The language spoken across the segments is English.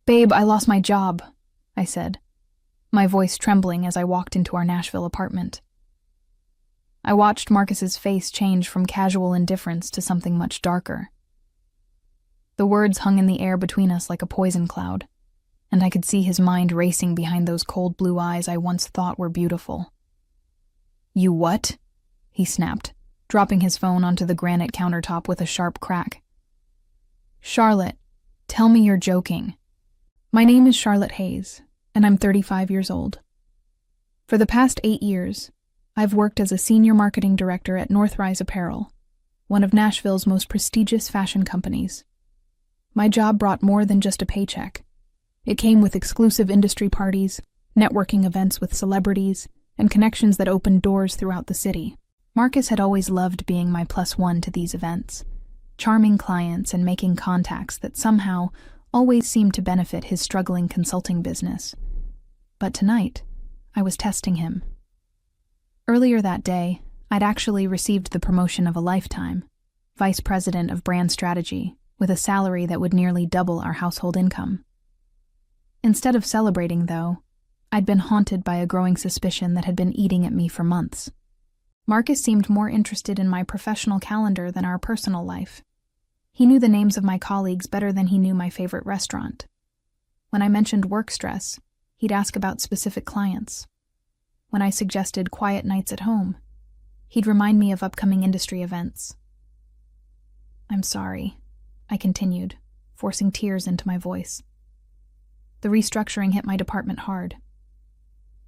"Babe, I lost my job," I said, my voice trembling as I walked into our Nashville apartment. I watched Marcus's face change from casual indifference to something much darker. The words hung in the air between us like a poison cloud, and I could see his mind racing behind those cold blue eyes I once thought were beautiful. "You what?" he snapped, dropping his phone onto the granite countertop with a sharp crack. "Charlotte, tell me you're joking." "My name is Charlotte Hayes, and I'm 35 years old. For the past 8 years, I've worked as a senior marketing director at Northrise Apparel, one of Nashville's most prestigious fashion companies. My job brought more than just a paycheck. It came with exclusive industry parties, networking events with celebrities, and connections that opened doors throughout the city. Marcus had always loved being my +1 to these events, charming clients and making contacts that somehow always seemed to benefit his struggling consulting business. But tonight, I was testing him. Earlier that day, I'd actually received the promotion of a lifetime, vice president of brand strategy, with a salary that would nearly double our household income. Instead of celebrating, though, I'd been haunted by a growing suspicion that had been eating at me for months. Marcus seemed more interested in my professional calendar than our personal life. He knew the names of my colleagues better than he knew my favorite restaurant. When I mentioned work stress, he'd ask about specific clients. When I suggested quiet nights at home, he'd remind me of upcoming industry events. "I'm sorry," I continued, forcing tears into my voice. "The restructuring hit my department hard.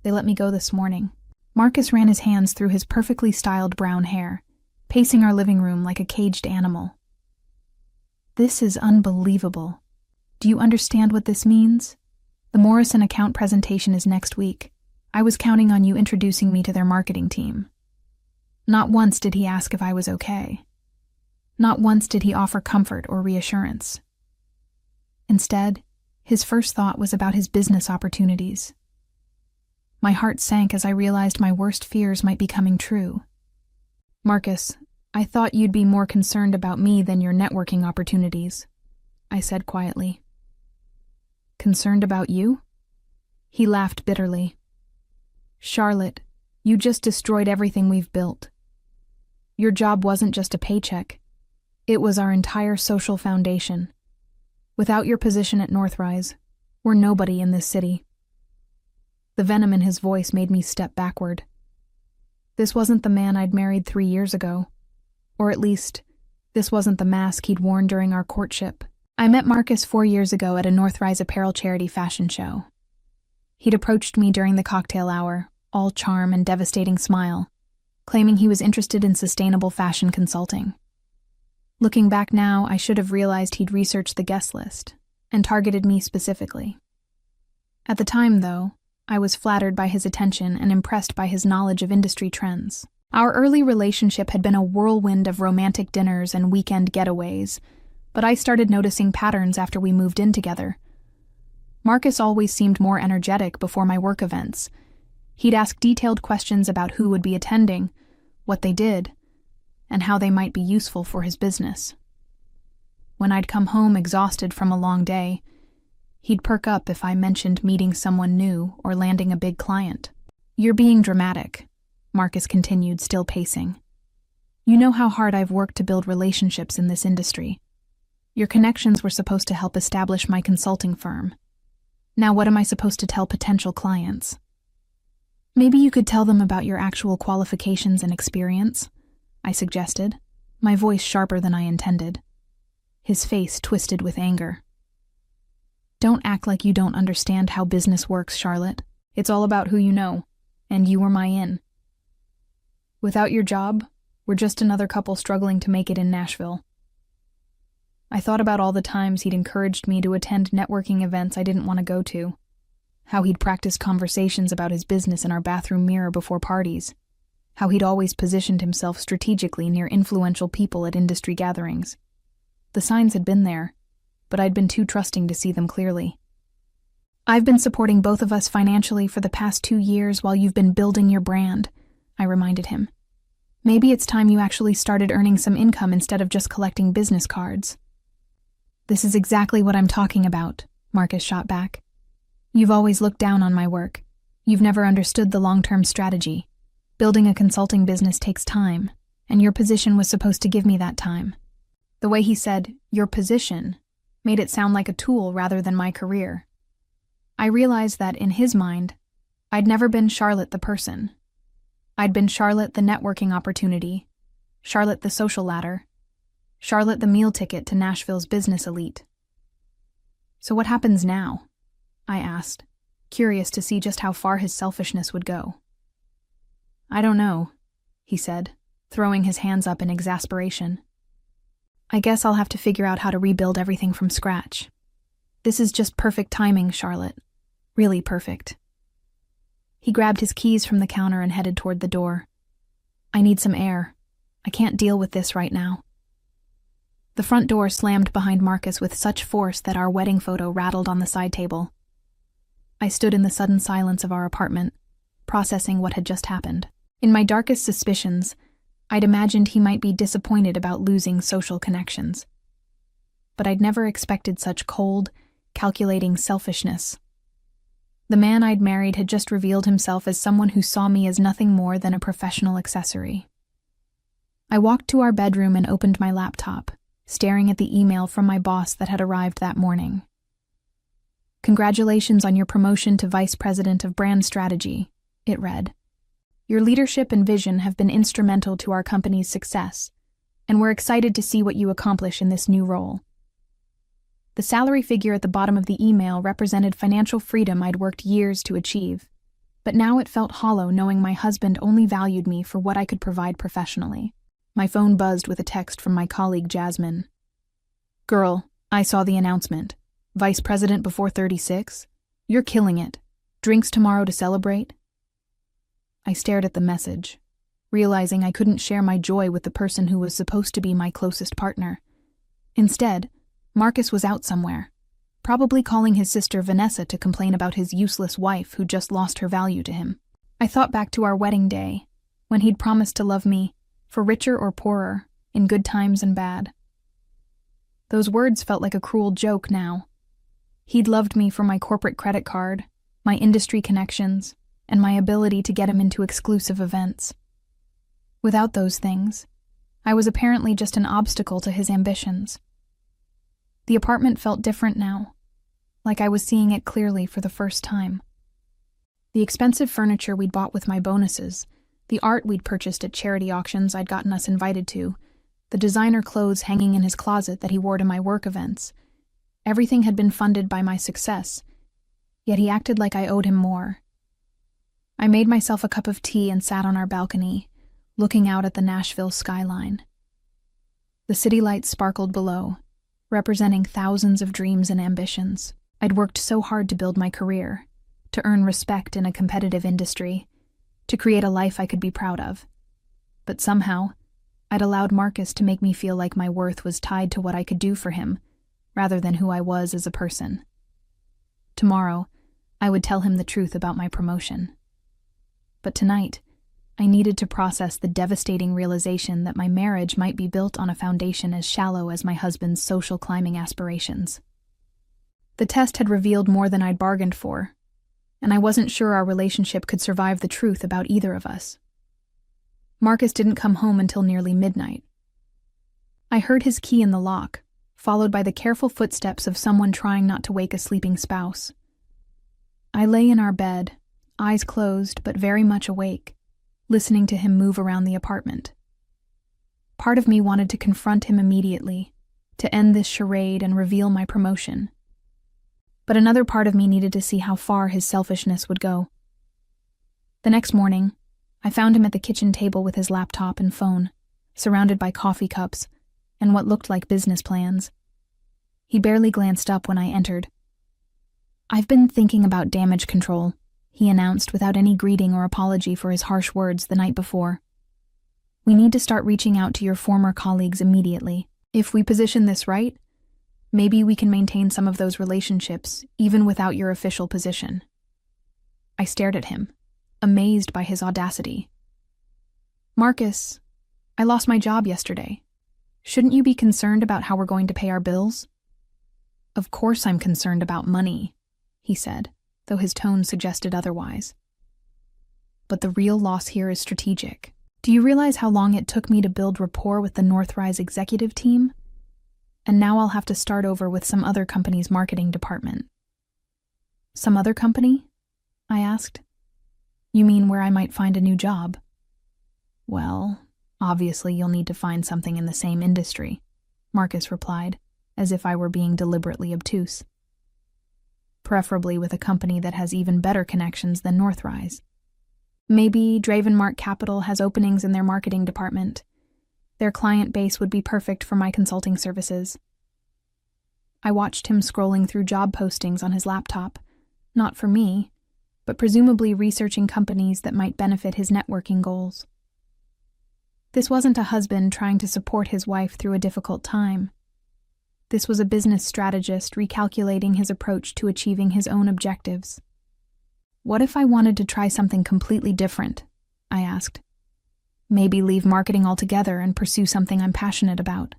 They let me go this morning." Marcus ran his hands through his perfectly styled brown hair, pacing our living room like a caged animal. "This is unbelievable. Do you understand what this means? The Morrison account presentation is next week. I was counting on you introducing me to their marketing team." Not once did he ask if I was okay. Not once did he offer comfort or reassurance. Instead, his first thought was about his business opportunities. My heart sank as I realized my worst fears might be coming true. "Marcus, I thought you'd be more concerned about me than your networking opportunities," I said quietly. "Concerned about you?" He laughed bitterly. "Charlotte, you just destroyed everything we've built. Your job wasn't just a paycheck. It was our entire social foundation. Without your position at Northrise, we're nobody in this city." The venom in his voice made me step backward. This wasn't the man I'd married 3 years ago. Or at least, this wasn't the mask he'd worn during our courtship. I met Marcus 4 years ago at a Northrise Apparel charity fashion show. He'd approached me during the cocktail hour, all charm and devastating smile, claiming he was interested in sustainable fashion consulting. Looking back now, I should have realized he'd researched the guest list and targeted me specifically. At the time, though, I was flattered by his attention and impressed by his knowledge of industry trends. Our early relationship had been a whirlwind of romantic dinners and weekend getaways, but I started noticing patterns after we moved in together. Marcus always seemed more energetic before my work events. He'd ask detailed questions about who would be attending, what they did, and how they might be useful for his business. When I'd come home exhausted from a long day, he'd perk up if I mentioned meeting someone new or landing a big client. "You're being dramatic," Marcus continued, still pacing. "You know how hard I've worked to build relationships in this industry. Your connections were supposed to help establish my consulting firm. Now what am I supposed to tell potential clients?" "Maybe you could tell them about your actual qualifications and experience," I suggested, my voice sharper than I intended. His face twisted with anger. "Don't act like you don't understand how business works, Charlotte. It's all about who you know, and you were my in. Without your job, we're just another couple struggling to make it in Nashville." I thought about all the times he'd encouraged me to attend networking events I didn't want to go to, how he'd practiced conversations about his business in our bathroom mirror before parties, how he'd always positioned himself strategically near influential people at industry gatherings. The signs had been there, but I'd been too trusting to see them clearly. "I've been supporting both of us financially for the past 2 years while you've been building your brand," I reminded him. "Maybe it's time you actually started earning some income instead of just collecting business cards." "This is exactly what I'm talking about," Marcus shot back. You've always looked down on my work. You've never understood the long-term strategy. Building a consulting business takes time, and your position was supposed to give me that time. The way he said, your position, made it sound like a tool rather than my career. I realized that, in his mind, I'd never been Charlotte the person. I'd been Charlotte the networking opportunity, Charlotte the social ladder, Charlotte the meal ticket to Nashville's business elite. So what happens now? I asked, curious to see just how far his selfishness would go. I don't know, he said, throwing his hands up in exasperation. I guess I'll have to figure out how to rebuild everything from scratch. This is just perfect timing, Charlotte. Really perfect. He grabbed his keys from the counter and headed toward the door. I need some air. I can't deal with this right now. The front door slammed behind Marcus with such force that our wedding photo rattled on the side table. I stood in the sudden silence of our apartment, processing what had just happened. In my darkest suspicions, I'd imagined he might be disappointed about losing social connections. But I'd never expected such cold, calculating selfishness. The man I'd married had just revealed himself as someone who saw me as nothing more than a professional accessory. I walked to our bedroom and opened my laptop, staring at the email from my boss that had arrived that morning. Congratulations on your promotion to Vice President of Brand Strategy, it read. Your leadership and vision have been instrumental to our company's success, and we're excited to see what you accomplish in this new role. The salary figure at the bottom of the email represented financial freedom I'd worked years to achieve, but now it felt hollow knowing my husband only valued me for what I could provide professionally. My phone buzzed with a text from my colleague Jasmine. Girl, I saw the announcement. Vice President before 36? You're killing it. Drinks tomorrow to celebrate? I stared at the message, realizing I couldn't share my joy with the person who was supposed to be my closest partner. Instead, Marcus was out somewhere, probably calling his sister Vanessa to complain about his useless wife who just lost her value to him. I thought back to our wedding day, when he'd promised to love me, for richer or poorer, in good times and bad. Those words felt like a cruel joke now. He'd loved me for my corporate credit card, my industry connections, and my ability to get him into exclusive events. Without those things, I was apparently just an obstacle to his ambitions. The apartment felt different now, like I was seeing it clearly for the first time. The expensive furniture we'd bought with my bonuses, the art we'd purchased at charity auctions I'd gotten us invited to, the designer clothes hanging in his closet that he wore to my work events, everything had been funded by my success, yet he acted like I owed him more. I made myself a cup of tea and sat on our balcony, looking out at the Nashville skyline. The city lights sparkled below, representing thousands of dreams and ambitions. I'd worked so hard to build my career, to earn respect in a competitive industry, to create a life I could be proud of. But somehow, I'd allowed Marcus to make me feel like my worth was tied to what I could do for him, rather than who I was as a person. Tomorrow, I would tell him the truth about my promotion. But tonight, I needed to process the devastating realization that my marriage might be built on a foundation as shallow as my husband's social climbing aspirations. The test had revealed more than I'd bargained for, and I wasn't sure our relationship could survive the truth about either of us. Marcus didn't come home until nearly midnight. I heard his key in the lock, followed by the careful footsteps of someone trying not to wake a sleeping spouse. I lay in our bed, eyes closed but very much awake, listening to him move around the apartment. Part of me wanted to confront him immediately, to end this charade and reveal my promotion. But another part of me needed to see how far his selfishness would go. The next morning, I found him at the kitchen table with his laptop and phone, surrounded by coffee cups and what looked like business plans. He barely glanced up when I entered. I've been thinking about damage control, he announced without any greeting or apology for his harsh words the night before. We need to start reaching out to your former colleagues immediately. If we position this right, maybe we can maintain some of those relationships even without your official position. I stared at him, amazed by his audacity. Marcus, I lost my job yesterday. Shouldn't you be concerned about how we're going to pay our bills? Of course I'm concerned about money, he said, though his tone suggested otherwise. But the real loss here is strategic. Do you realize how long it took me to build rapport with the Northrise executive team? And now I'll have to start over with some other company's marketing department. Some other company? I asked. You mean where I might find a new job? Well, obviously you'll need to find something in the same industry, Marcus replied, as if I were being deliberately obtuse. Preferably with a company that has even better connections than Northrise. Maybe Dravenmark Capital has openings in their marketing department. Their client base would be perfect for my consulting services. I watched him scrolling through job postings on his laptop, not for me, but presumably researching companies that might benefit his networking goals. This wasn't a husband trying to support his wife through a difficult time. This was a business strategist recalculating his approach to achieving his own objectives. What if I wanted to try something completely different? I asked. Maybe leave marketing altogether and pursue something I'm passionate about.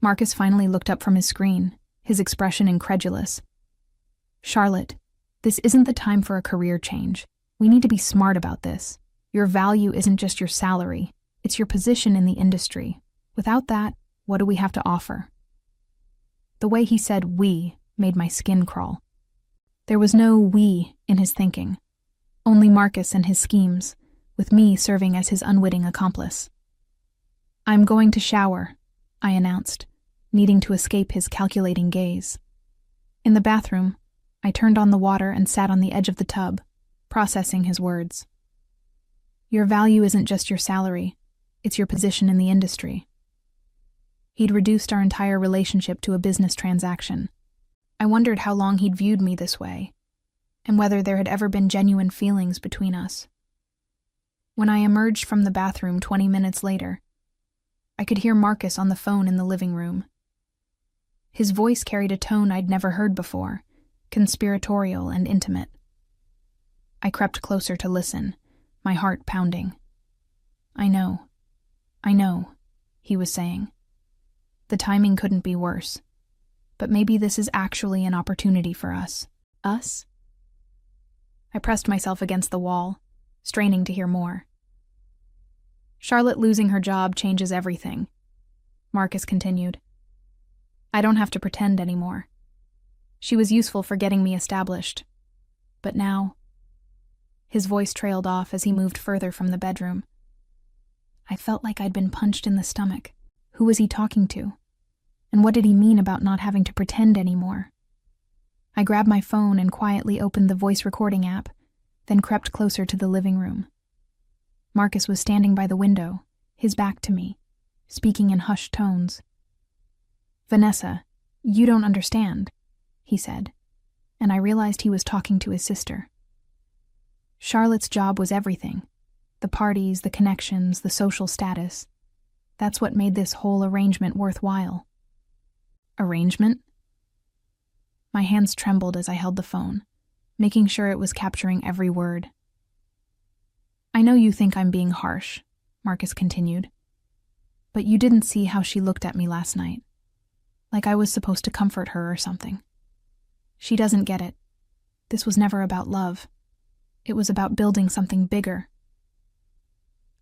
Marcus finally looked up from his screen, his expression incredulous. Charlotte, this isn't the time for a career change. We need to be smart about this. Your value isn't just your salary, it's your position in the industry. Without that, what do we have to offer? The way he said we made my skin crawl. There was no we in his thinking, only Marcus and his schemes, with me serving as his unwitting accomplice. I'm going to shower, I announced, needing to escape his calculating gaze. In the bathroom, I turned on the water and sat on the edge of the tub, processing his words. Your value isn't just your salary, it's your position in the industry. He'd reduced our entire relationship to a business transaction. I wondered how long he'd viewed me this way, and whether there had ever been genuine feelings between us. When I emerged from the bathroom 20 minutes later, I could hear Marcus on the phone in the living room. His voice carried a tone I'd never heard before, conspiratorial and intimate. I crept closer to listen, my heart pounding. I know, he was saying. The timing couldn't be worse. But maybe this is actually an opportunity for us. Us? I pressed myself against the wall, straining to hear more. Charlotte losing her job changes everything, Marcus continued. I don't have to pretend anymore. She was useful for getting me established. But now... His voice trailed off as he moved further from the bedroom. I felt like I'd been punched in the stomach. Who was he talking to? And what did he mean about not having to pretend anymore? I grabbed my phone and quietly opened the voice recording app, then crept closer to the living room. Marcus was standing by the window, his back to me, speaking in hushed tones. Vanessa, you don't understand, he said, and I realized he was talking to his sister. Charlotte's job was everything. The parties, the connections, the social status. That's what made this whole arrangement worthwhile. Arrangement? My hands trembled as I held the phone, making sure it was capturing every word. I know you think I'm being harsh, Marcus continued, but you didn't see how she looked at me last night, like I was supposed to comfort her or something. She doesn't get it. This was never about love. It was about building something bigger.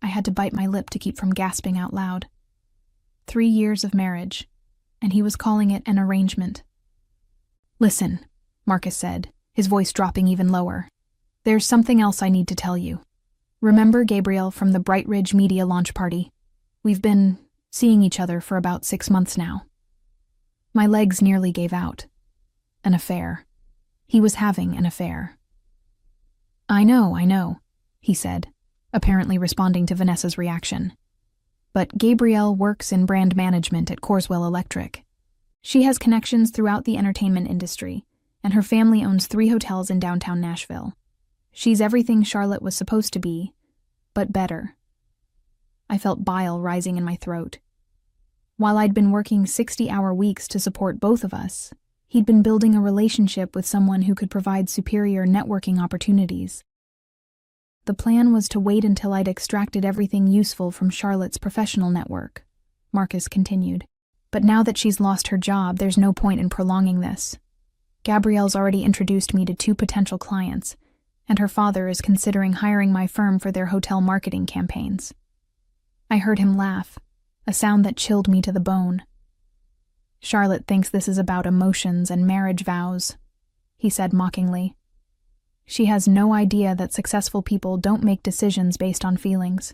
I had to bite my lip to keep from gasping out loud. 3 years of marriage, and he was calling it an arrangement. Listen, Marcus said, his voice dropping even lower. There's something else I need to tell you. Remember Gabriel from the Bright Ridge Media launch party? We've been seeing each other for about 6 months now. My legs nearly gave out. An affair. He was having an affair. I know, he said, apparently responding to Vanessa's reaction. But Gabrielle works in brand management at Corswell Electric. She has connections throughout the entertainment industry, and her family owns 3 hotels in downtown Nashville. She's everything Charlotte was supposed to be, but better. I felt bile rising in my throat. While I'd been working 60-hour weeks to support both of us, he'd been building a relationship with someone who could provide superior networking opportunities. The plan was to wait until I'd extracted everything useful from Charlotte's professional network, Marcus continued. But now that she's lost her job, there's no point in prolonging this. Gabrielle's already introduced me to 2 potential clients, and her father is considering hiring my firm for their hotel marketing campaigns. I heard him laugh, a sound that chilled me to the bone. Charlotte thinks this is about emotions and marriage vows, he said mockingly. She has no idea that successful people don't make decisions based on feelings.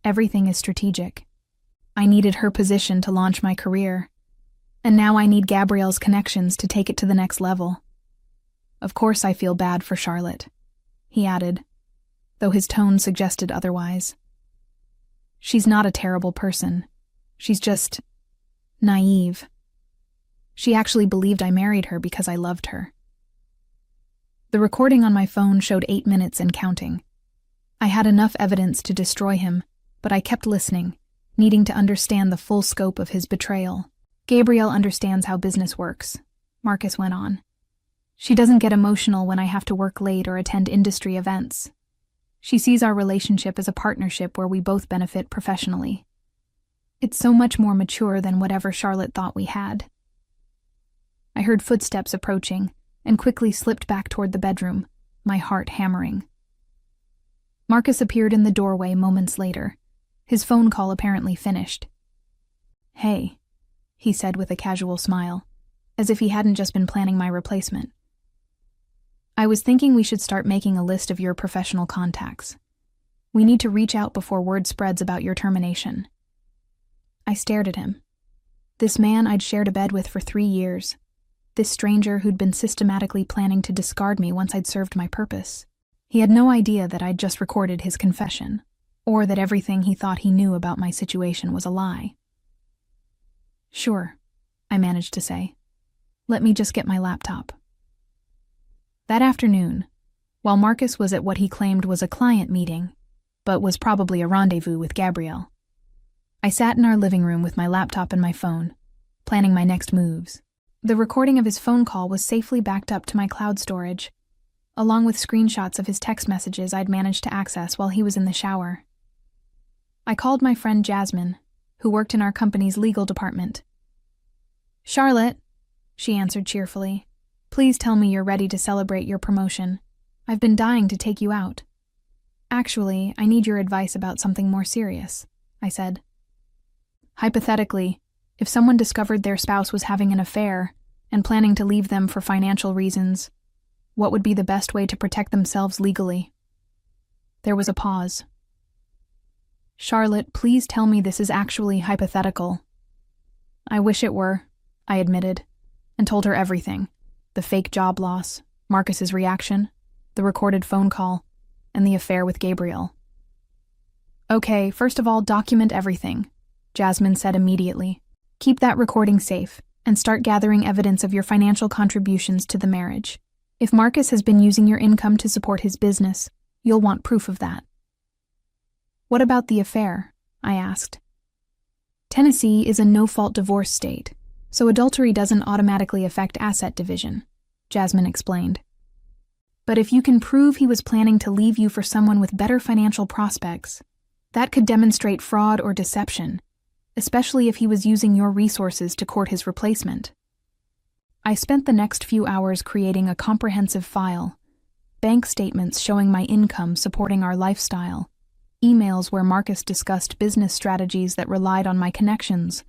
Everything is strategic. I needed her position to launch my career, and now I need Gabrielle's connections to take it to the next level. Of course I feel bad for Charlotte, he added, though his tone suggested otherwise. She's not a terrible person. She's just naive. She actually believed I married her because I loved her. The recording on my phone showed 8 minutes and counting. I had enough evidence to destroy him, but I kept listening, needing to understand the full scope of his betrayal. Gabrielle understands how business works, Marcus went on. She doesn't get emotional when I have to work late or attend industry events. She sees our relationship as a partnership where we both benefit professionally. It's so much more mature than whatever Charlotte thought we had. I heard footsteps approaching and quickly slipped back toward the bedroom, my heart hammering. Marcus appeared in the doorway moments later, his phone call apparently finished. "Hey," he said with a casual smile, as if he hadn't just been planning my replacement. "I was thinking we should start making a list of your professional contacts. We need to reach out before word spreads about your termination." I stared at him. This man I'd shared a bed with for 3 years. This stranger who'd been systematically planning to discard me once I'd served my purpose. He had no idea that I'd just recorded his confession, or that everything he thought he knew about my situation was a lie. "Sure," I managed to say. "Let me just get my laptop." That afternoon, while Marcus was at what he claimed was a client meeting, but was probably a rendezvous with Gabrielle, I sat in our living room with my laptop and my phone, planning my next moves. The recording of his phone call was safely backed up to my cloud storage, along with screenshots of his text messages I'd managed to access while he was in the shower. I called my friend Jasmine, who worked in our company's legal department. "Charlotte," she answered cheerfully, "please tell me you're ready to celebrate your promotion. I've been dying to take you out." "Actually, I need your advice about something more serious," I said. "Hypothetically, if someone discovered their spouse was having an affair and planning to leave them for financial reasons, what would be the best way to protect themselves legally?" There was a pause. "Charlotte, please tell me this is actually hypothetical." "I wish it were," I admitted, and told her everything. The fake job loss, Marcus's reaction, the recorded phone call, and the affair with Gabrielle. "Okay, first of all, document everything," Jasmine said immediately. "Keep that recording safe, and start gathering evidence of your financial contributions to the marriage. If Marcus has been using your income to support his business, you'll want proof of that." "What about the affair?" I asked. "Tennessee is a no-fault divorce state, so adultery doesn't automatically affect asset division," Jasmine explained. "But if you can prove he was planning to leave you for someone with better financial prospects, that could demonstrate fraud or deception, especially if he was using your resources to court his replacement." I spent the next few hours creating a comprehensive file, bank statements showing my income supporting our lifestyle, emails where Marcus discussed business strategies that relied on my connections,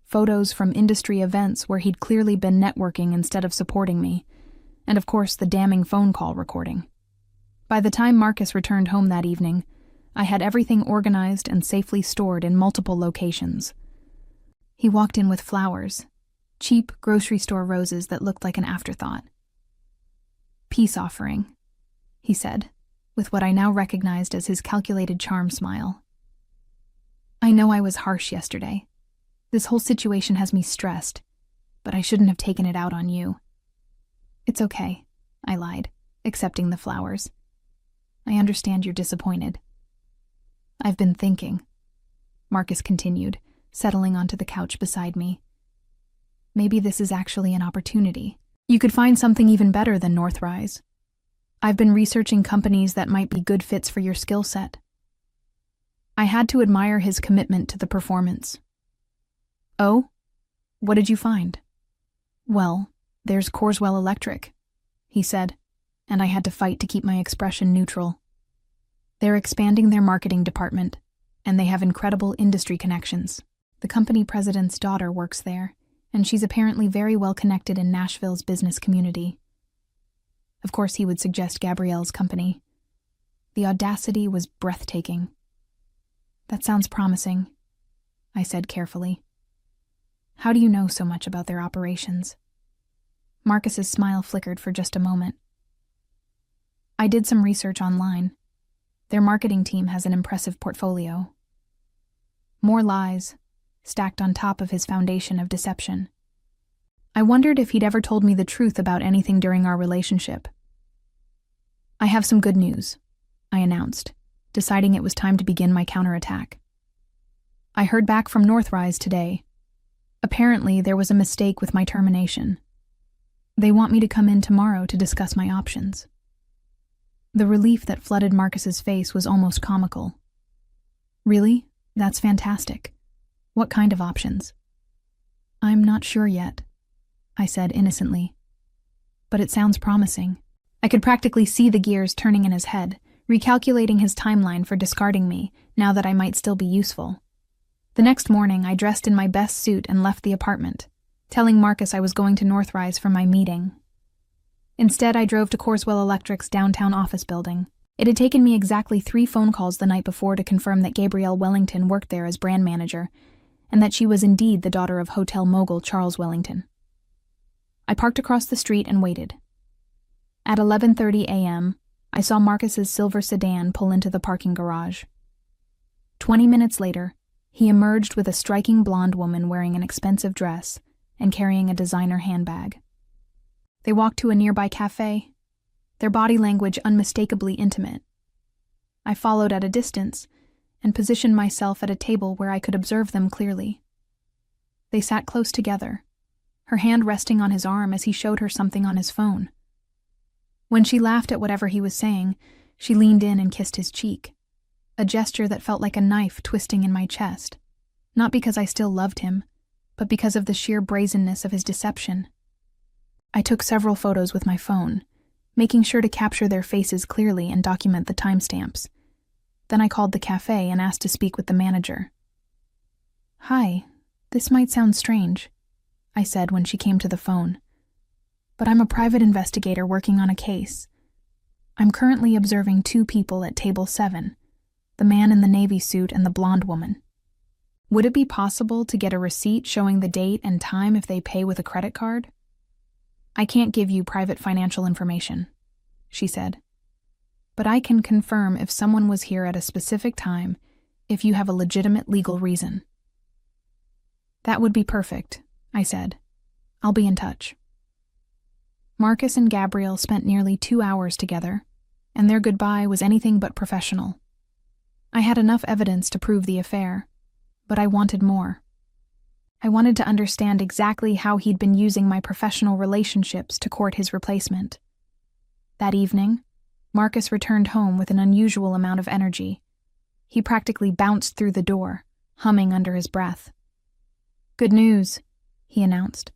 photos from industry events where he'd clearly been networking instead of supporting me, and of course the damning phone call recording. By the time Marcus returned home that evening, I had everything organized and safely stored in multiple locations. He walked in with flowers, cheap grocery store roses that looked like an afterthought. "Peace offering," he said, with what I now recognized as his calculated charm smile. "I know I was harsh yesterday. This whole situation has me stressed, but I shouldn't have taken it out on you." "It's okay," I lied, accepting the flowers. "I understand you're disappointed." "I've been thinking," Marcus continued, settling onto the couch beside me. "Maybe this is actually an opportunity. You could find something even better than Northrise. I've been researching companies that might be good fits for your skill set." I had to admire his commitment to the performance. "Oh?" What did you find? Well, there's Corswell Electric, he said, and I had to fight to keep my expression neutral. They're expanding their marketing department, and they have incredible industry connections. The company president's daughter works there, and she's apparently very well connected in Nashville's business community. Of course, he would suggest Gabrielle's company. The audacity was breathtaking. That sounds promising, I said carefully. How do you know so much about their operations? Marcus's smile flickered for just a moment. I did some research online. Their marketing team has an impressive portfolio. More lies, stacked on top of his foundation of deception. I wondered if he'd ever told me the truth about anything during our relationship. I have some good news, I announced, deciding it was time to begin my counterattack. I heard back from Northrise today. Apparently, there was a mistake with my termination. They want me to come in tomorrow to discuss my options. The relief that flooded Marcus's face was almost comical. Really? That's fantastic. What kind of options? I'm not sure yet, I said innocently. But it sounds promising. I could practically see the gears turning in his head, recalculating his timeline for discarding me, now that I might still be useful. The next morning, I dressed in my best suit and left the apartment, telling Marcus I was going to Northrise for my meeting. Instead, I drove to Corswell Electric's downtown office building. It had taken me exactly 3 phone calls the night before to confirm that Gabrielle Wellington worked there as brand manager, and that she was indeed the daughter of hotel mogul Charles Wellington. I parked across the street and waited. At 11:30 a.m., I saw Marcus's silver sedan pull into the parking garage. 20 minutes later, he emerged with a striking blonde woman wearing an expensive dress and carrying a designer handbag. They walked to a nearby cafe, their body language unmistakably intimate. I followed at a distance and positioned myself at a table where I could observe them clearly. They sat close together, her hand resting on his arm as he showed her something on his phone. When she laughed at whatever he was saying, she leaned in and kissed his cheek, a gesture that felt like a knife twisting in my chest, not because I still loved him, but because of the sheer brazenness of his deception. I took several photos with my phone, making sure to capture their faces clearly and document the timestamps. Then I called the cafe and asked to speak with the manager. "Hi, this might sound strange," I said when she came to the phone, "but I'm a private investigator working on a case. I'm currently observing 2 people at table 7, the man in the navy suit and the blonde woman. Would it be possible to get a receipt showing the date and time if they pay with a credit card?" "I can't give you private financial information," she said. "But I can confirm if someone was here at a specific time if you have a legitimate legal reason." "That would be perfect," I said. "I'll be in touch." Marcus and Gabrielle spent nearly 2 hours together, and their goodbye was anything but professional. I had enough evidence to prove the affair, but I wanted more. I wanted to understand exactly how he'd been using my professional relationships to court his replacement. That evening, Marcus returned home with an unusual amount of energy. He practically bounced through the door, humming under his breath. "Good news," he announced.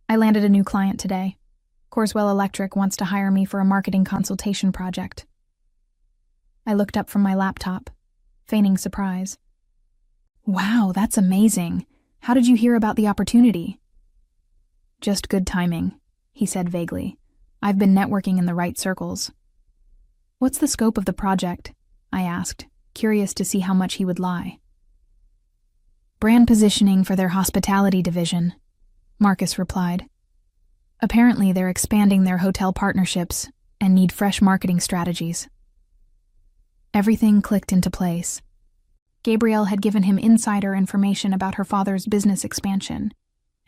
"I landed a new client today. Corswell Electric wants to hire me for a marketing consultation project." I looked up from my laptop, feigning surprise. "Wow, that's amazing. How did you hear about the opportunity?" "Just good timing," he said vaguely. "I've been networking in the right circles." "What's the scope of the project?" I asked, curious to see how much he would lie. "Brand positioning for their hospitality division," Marcus replied. "Apparently they're expanding their hotel partnerships and need fresh marketing strategies." Everything clicked into place. Gabrielle had given him insider information about her father's business expansion,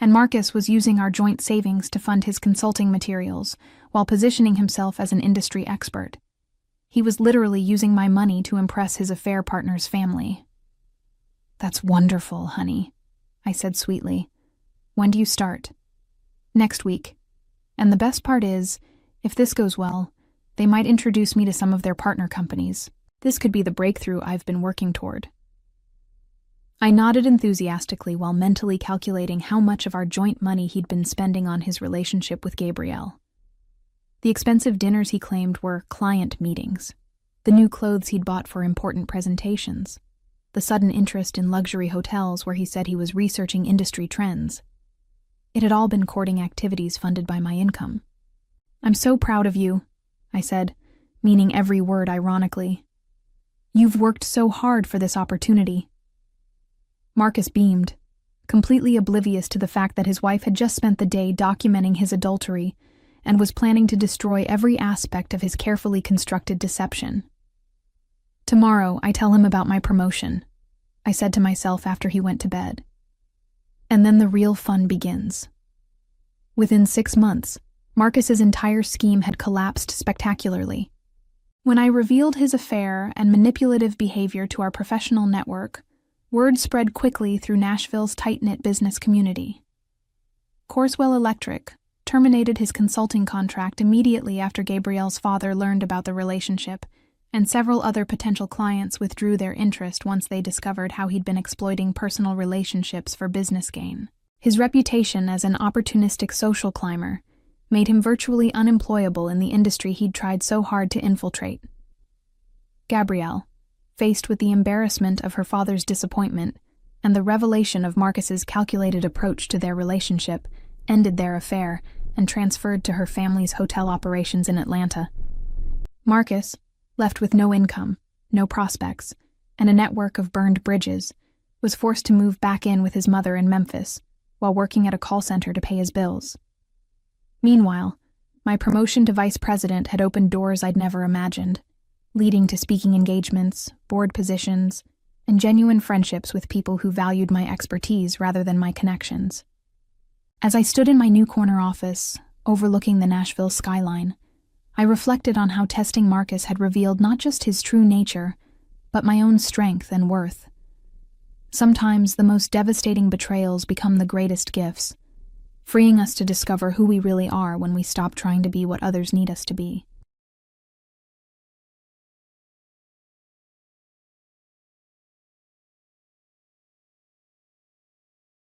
and Marcus was using our joint savings to fund his consulting materials while positioning himself as an industry expert. He was literally using my money to impress his affair partner's family. "That's wonderful, honey," I said sweetly. "When do you start?" "Next week. And the best part is, if this goes well, they might introduce me to some of their partner companies. This could be the breakthrough I've been working toward." I nodded enthusiastically while mentally calculating how much of our joint money he'd been spending on his relationship with Gabrielle. The expensive dinners he claimed were client meetings, the new clothes he'd bought for important presentations, the sudden interest in luxury hotels where he said he was researching industry trends. It had all been courting activities funded by my income. "I'm so proud of you," I said, meaning every word ironically. "You've worked so hard for this opportunity." Marcus beamed, completely oblivious to the fact that his wife had just spent the day documenting his adultery and was planning to destroy every aspect of his carefully constructed deception. "Tomorrow, I tell him about my promotion," I said to myself after he went to bed. And then the real fun begins. Within 6 months, Marcus's entire scheme had collapsed spectacularly. When I revealed his affair and manipulative behavior to our professional network, word spread quickly through Nashville's tight-knit business community. Corswell Electric terminated his consulting contract immediately after Gabrielle's father learned about the relationship, and several other potential clients withdrew their interest once they discovered how he'd been exploiting personal relationships for business gain. His reputation as an opportunistic social climber made him virtually unemployable in the industry he'd tried so hard to infiltrate. Gabrielle, faced with the embarrassment of her father's disappointment and the revelation of Marcus's calculated approach to their relationship, ended their affair and transferred to her family's hotel operations in Atlanta. Marcus, left with no income, no prospects, and a network of burned bridges, was forced to move back in with his mother in Memphis while working at a call center to pay his bills. Meanwhile, my promotion to vice president had opened doors I'd never imagined, leading to speaking engagements, board positions, and genuine friendships with people who valued my expertise rather than my connections. As I stood in my new corner office, overlooking the Nashville skyline, I reflected on how testing Marcus had revealed not just his true nature, but my own strength and worth. Sometimes the most devastating betrayals become the greatest gifts, freeing us to discover who we really are when we stop trying to be what others need us to be.